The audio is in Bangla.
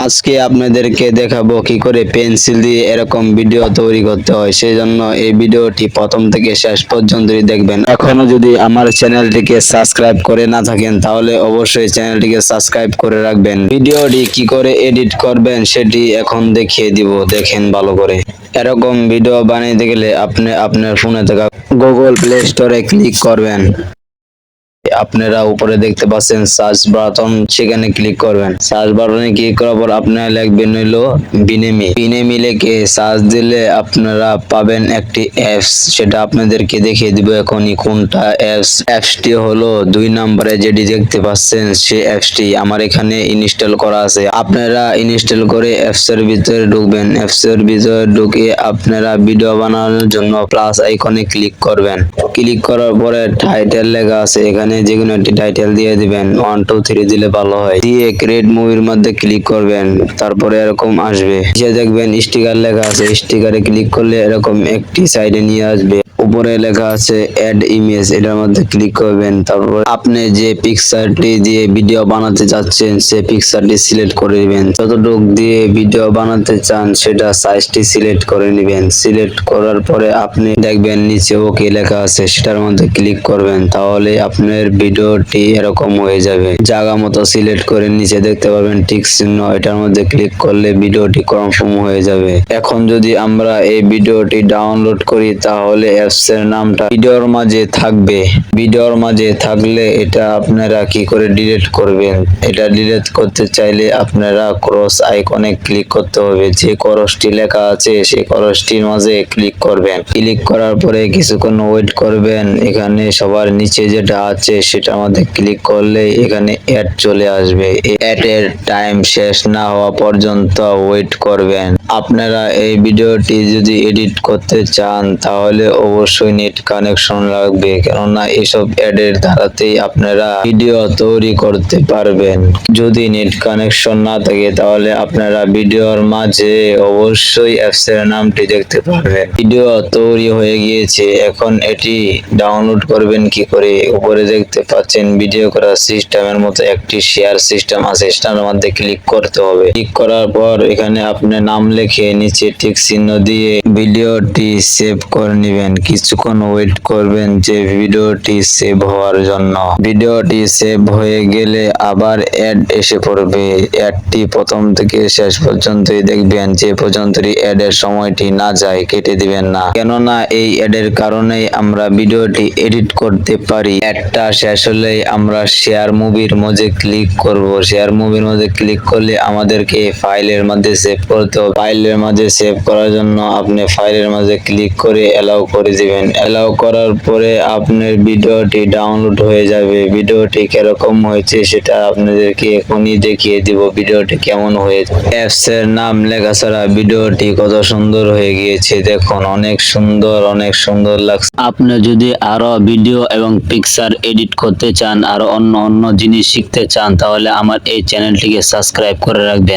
আজকে আপনাদেরকে দেখাবো কি করে পেন্সিল দিয়ে এরকম ভিডিও তৈরি করতে হয়। সেই জন্য এই ভিডিওটি প্রথম থেকে শেষ পর্যন্ত দেখবেন। এখনো যদি আমার চ্যানেলটিকে সাবস্ক্রাইব করে না থাকেন তাহলে অবশ্যই চ্যানেলটিকে সাবস্ক্রাইব করে রাখবেন। ভিডিওটি কি করে এডিট করবেন সেটি এখন দেখিয়ে দিব, দেখেন ভালো করে। এরকম ভিডিও বানাইতে গেলে আপনি আপনার ফোনে থাকা গুগল প্লে স্টোরে ক্লিক করবেন। আপনারা উপরে দেখতে পাচ্ছেন সার্চ বাটন, সেখানে ক্লিক করবেন। সার্চ বাটনে ক্লিক করার পর আপনারা লিখবেন হলো বিনেমি। বিনেমি লিখে সার্চ দিলে আপনারা পাবেন একটি অ্যাপস, সেটা আপনাদেরকে দেখিয়ে দিব এখনই কোনটা অ্যাপস। অ্যাপসটি হলো 2 নম্বরে যেটি দেখতে পাচ্ছেন, সেই অ্যাপসটি আমার এখানে ইনস্টল করা আছে। আপনারা ইনস্টল করে অ্যাপসের ভিতরে ঢুকবেন। অ্যাপসের ভিতরে ঢুকে আপনারা ভিডিও বানানোর জন্য প্লাস আইকনে ক্লিক করবেন। ক্লিক করার পরে টাইটেল লেখা আছে, এখানে যেকোনো একটি টাইটেল দিয়ে দিবেন। 1 2 3 দিলে ভালো হয়। দিয়ে ক্রিয়েট মুভির মধ্যে ক্লিক করবেন। তারপরে এরকম আসবে, যে দেখবেন স্টিকার লেখা আছে, স্টিকারে ক্লিক করলে এরকম একটি সাইডে নিয়ে আসবে। উপরে লেখা আছে অ্যাড ইমেজ, এটার মধ্যে ক্লিক করবেন। তারপর আপনি যে পিকচারটি দিয়ে ভিডিও বানাতে চাচ্ছেন সেই পিকচারটি সিলেক্ট করে নেবেন। যতটুক দিয়ে ভিডিও বানাতে চান সেটা সাইজটি সিলেক্ট করে নেবেন। সিলেক্ট করার পরে আপনি দেখবেন নিচে ওকে লেখা আছে, সেটার মধ্যে ক্লিক করবেন। তাহলে আপনার ভিডিওটি এরকম হয়ে যাবে। জায়গা মতো সিলেক্ট করে নিচে দেখতে পাবেন টিক চিহ্ন, এটার মধ্যে ক্লিক করলে ভিডিওটি কনফার্ম হয়ে যাবে। এখন যদি আমরা এই ভিডিওটি ডাউনলোড করি তাহলে অ্যাপসের নামটা ভিডিওর মাঝে থাকবে। ভিডিওর মাঝে থাকলে এটা আপনারা কি করে ডিলিট করবেন? এটা ডিলিট করতে চাইলে আপনারা ক্রস আইকনে ক্লিক করতে হবে। যে ক্রসটি লেখা আছে সেই ক্রসটির মাঝে ক্লিক করবেন। ক্লিক করার পরে কিছুক্ষণ ওয়েট করবেন। এখানে সবার নিচে যেটা আছে সেটার মধ্যে ক্লিক করলে এখানে অ্যাড চলে আসবে। এই অ্যাডের টাইম শেষ না হওয়া পর্যন্ত ওয়েট করবেন। আপনারা এই ভিডিওটি যদি এডিট করতে চান তাহলে অবশ্যই নেট কানেকশন লাগবে, কেননা এসব অ্যাডের দ্বারাতেই আপনারা ভিডিও তৈরি করতে পারবেন। যদি নেট কানেকশন না থাকে তাহলে আপনারা ভিডিওর মাঝে অবশ্যই অ্যাপসের নামটি দেখতে পারবেন। ভিডিও তৈরি হয়ে গিয়েছে, এখন এটি ডাউনলোড করবেন কি করে? উপরে দেখতে পাচ্ছেন ভিডিও করার সিস্টেমের মতো একটি শেয়ার সিস্টেম আছে, সেটার মধ্যে ক্লিক করতে হবে। ক্লিক করার পর এখানে আপনার নাম লিখে নিচে টিক চিহ্ন দিয়ে ভিডিওটি সেভ করে নেবেন। কিছুক্ষণ ওয়েট করবেন যে ভিডিওটি সেভ হওয়ার জন্য। ভিডিওটি সেভ হয়ে গেলে আবার অ্যাড এসে পড়বে। অ্যাডটি প্রথম থেকে শেষ পর্যন্তই দেখবেন, যে পর্যন্তই অ্যাডের সময়টি না যায় কেটে দিবেন না, কেননা এই অ্যাডের কারণেই আমরা ভিডিওটি এডিট করতে পারি। অ্যাডটা শেষ হলেই আমরা শেয়ার মুভির মধ্যে ক্লিক করব। শেয়ার মুভির মধ্যে ক্লিক করলে আমাদেরকে ফাইলের মধ্যে সেভ করতে হবে। ফাইলের মধ্যে সেভ করার জন্য আপনি ফাইলের মধ্যে ক্লিক করে অ্যালাউ করে দিবেন। অ্যালাউ করার পরে আপনার ভিডিওটি ডাউনলোড হয়ে যাবে। ভিডিওটি কিরকম হয়েছে সেটা আপনাদেরকে এখনই দেখিয়ে দিব ভিডিওটি কেমন হয়েছে। অ্যাপস এর নাম লেখা ছাড়া ভিডিওটি কত সুন্দর হয়ে গিয়েছে, দেখুন অনেক সুন্দর, অনেক সুন্দর লাগছে। আপনি যদি আরো ভিডিও এবং পিকচার এডিট করতে চান, আরো অন্য অন্য জিনিস শিখতে চান, তাহলে আমার এই চ্যানেলটিকে সাবস্ক্রাইব করে রাখবেন।